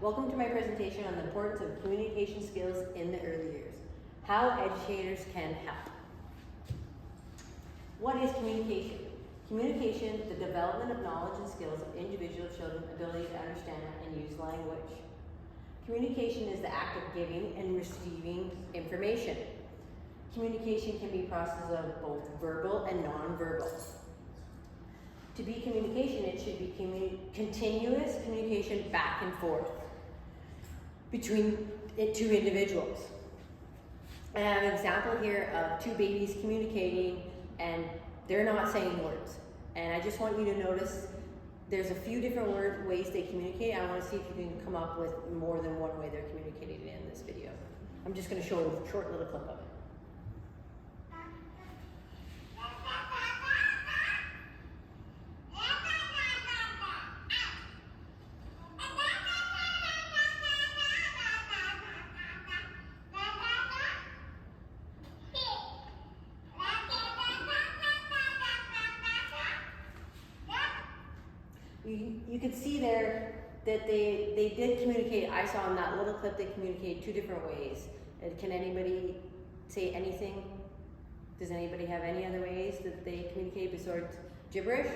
Welcome to my presentation on the importance of communication skills in the early years. How educators can help. What is communication? Communication, the development of knowledge and skills of individual children's ability to understand and use language. Communication is the act of giving and receiving information. Communication can be processed of both verbal and non-verbal. To be communication, it should be continuous communication back and forth between two individuals. I have an example here of two babies communicating and they're not saying words. And I just want you to notice there's a few different ways they communicate. I want to see if you can come up with more than one way they're communicating in this video. I'm just going to show a short little clip of it. You can see there that they did communicate. I saw in that little clip they communicate two different ways. And can anybody say anything? Does anybody have any other ways that they communicate besides gibberish?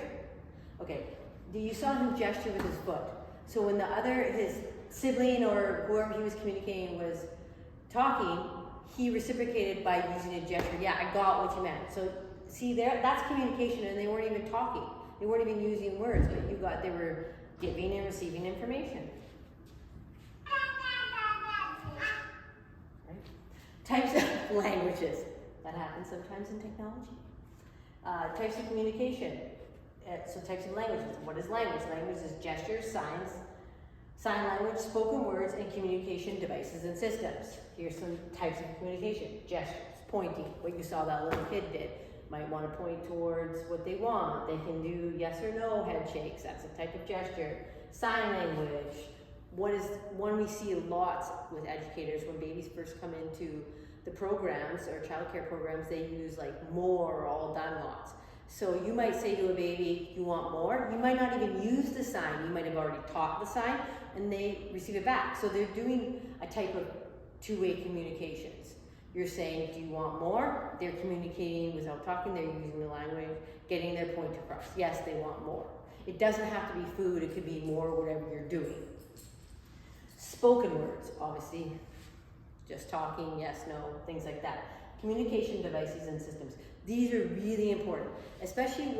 Okay, you saw him gesture with his foot. So when his sibling or whoever he was communicating was talking, he reciprocated by using a gesture. Yeah, I got what you meant. So see there, that's communication, and they weren't even talking. They weren't even using words, but they were giving and receiving information. Right? Types of languages. That happens sometimes in technology. Types of communication. So types of languages. What is language? Language is gestures, signs, sign language, spoken words, and communication devices and systems. Here's some types of communication. Gestures, pointing, what you saw that little kid did. Might want to point towards what they want. They can do yes or no head shakes. That's a type of gesture. Sign language. What is one we see lots with educators when babies first come into the programs or childcare programs, they use like more or all done lots. So you might say to a baby, you want more? You might not even use the sign. You might have already taught the sign and they receive it back. So they're doing a type of two-way communications. You're saying, do you want more? They're communicating without talking, they're using the language, getting their point across. Yes, they want more. It doesn't have to be food, it could be more, whatever you're doing. Spoken words, obviously, just talking, yes, no, things like that. Communication devices and systems. These are really important, especially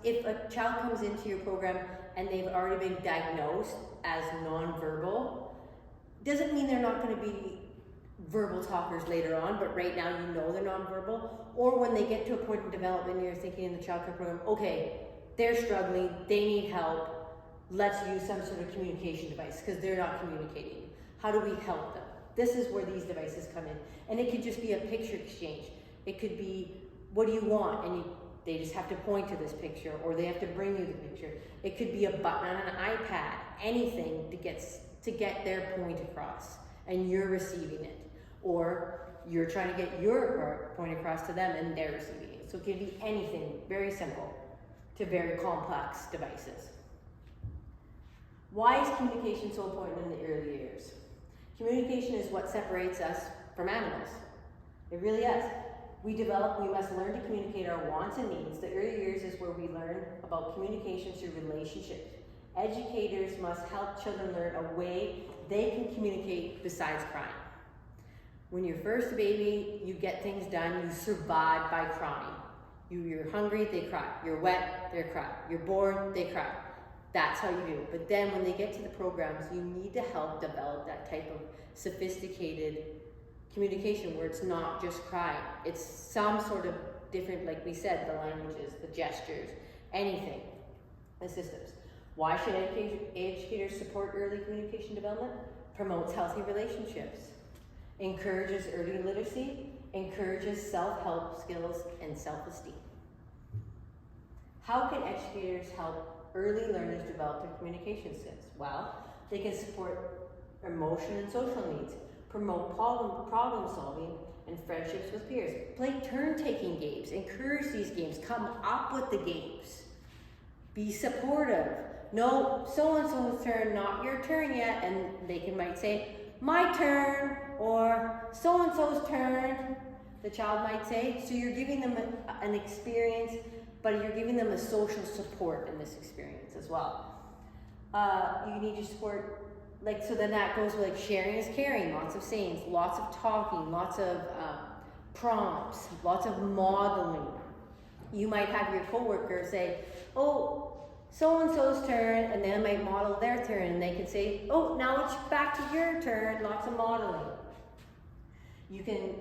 if a child comes into your program and they've already been diagnosed as nonverbal, doesn't mean they're not going to be verbal talkers later on, but right now you know they're nonverbal. Or when they get to a point in development, you're thinking in the childcare program, okay, they're struggling, they need help, let's use some sort of communication device because they're not communicating. How do we help them? This is where these devices come in. And it could just be a picture exchange. It could be, what do you want? And they just have to point to this picture, or they have to bring you the picture. It could be a button on an iPad, anything to get their point across, and you're receiving it. Or you're trying to get your point across to them and they're receiving it. So it can be anything very simple to very complex devices. Why is communication so important in the early years? Communication is what separates us from animals. It really is. We must learn to communicate our wants and needs. The early years is where we learn about communication through relationships. Educators must help children learn a way they can communicate besides crying. When you're first a baby, you get things done, you survive by crying. You're hungry, they cry. You're wet, they cry. You're bored, they cry. That's how you do. But then when they get to the programs, you need to help develop that type of sophisticated communication where it's not just crying. It's some sort of different, like we said, the languages, the gestures, anything, the systems. Why should educators support early communication development? Promotes healthy relationships. Encourages early literacy, encourages self-help skills and self-esteem. How can educators help early learners develop their communication skills? Well, they can support emotion and social needs, promote problem solving and friendships with peers, play turn-taking games, encourage these games, come up with the games, be supportive, no, so-and-so's turn, not your turn yet, and they might say, my turn, or so-and-so's turn, the child might say. So you're giving them an experience, but you're giving them a social support in this experience as well. You need to support, like, so then that goes with like sharing is caring, lots of sayings, lots of talking, lots of prompts, lots of modeling. You might have your coworker say, oh, so-and-so's turn, and they might model their turn, and they can say, oh, now it's back to your turn, lots of modeling. You can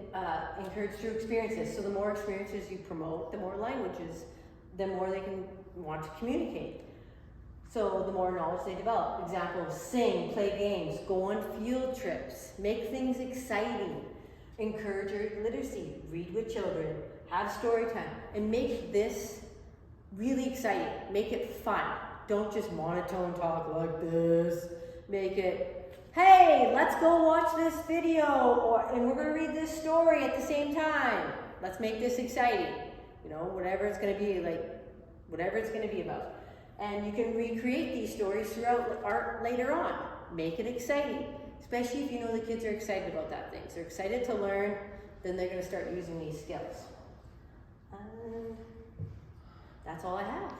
encourage through experiences. So the more experiences you promote, the more languages, the more they can want to communicate. So the more knowledge they develop. Example, sing, play games, go on field trips, make things exciting, encourage your literacy, read with children, have story time, and make this really exciting. Make it fun. Don't just monotone talk like this. Make it, hey, let's go watch this video, and we're going to read this story at the same time. Let's make this exciting. You know, whatever it's going to be, like, whatever it's going to be about. And you can recreate these stories throughout art later on. Make it exciting, especially if you know the kids are excited about that thing. So they're excited to learn, then they're going to start using these skills. That's all I have.